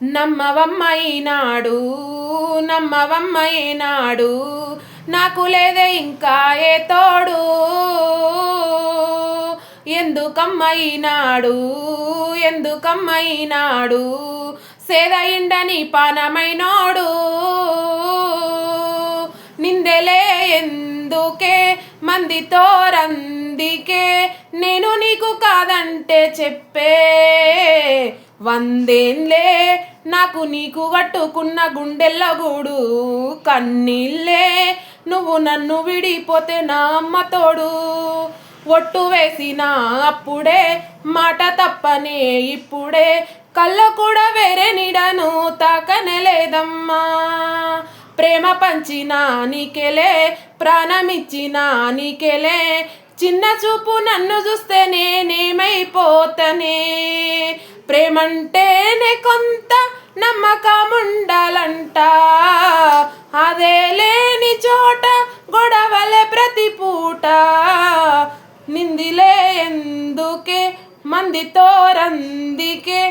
నమ్మవమ్మైనాడు నమ్మవమ్మైనాడు నాకు లేదే ఇంకా ఏ తోడు ఎందుకమ్మైనాడు ఎందుకమ్మైనాడు సేదయిండని పానమైనోడు నిందెలే ఎందుకే మందితో రందికే నేను నీకు కాదంటే చెప్పే వందేన్లే నాకు నీకు కట్టుకున్న గుండెల్ల గూడు కన్నీళ్ళే నువ్వు నన్ను విడిపోతే నా అమ్మ తోడు ఒట్టు వేసిన అప్పుడే మాట తప్పనే ఇప్పుడే కళ్ళ కూడా వేరే నీడను తాకనలేదమ్మా ప్రేమ పంచినా నీకెలే ప్రాణమిచ్చిన నీకెలే చిన్న చూపు నన్ను చూస్తే నేనేమైపోతనే ప్రేమంటేనే కొంత నమ్మకముండాలంట అదే లేని చోట గొడవలే ప్రతి పూట నిందిలే ఎందుకే మందితో రందికే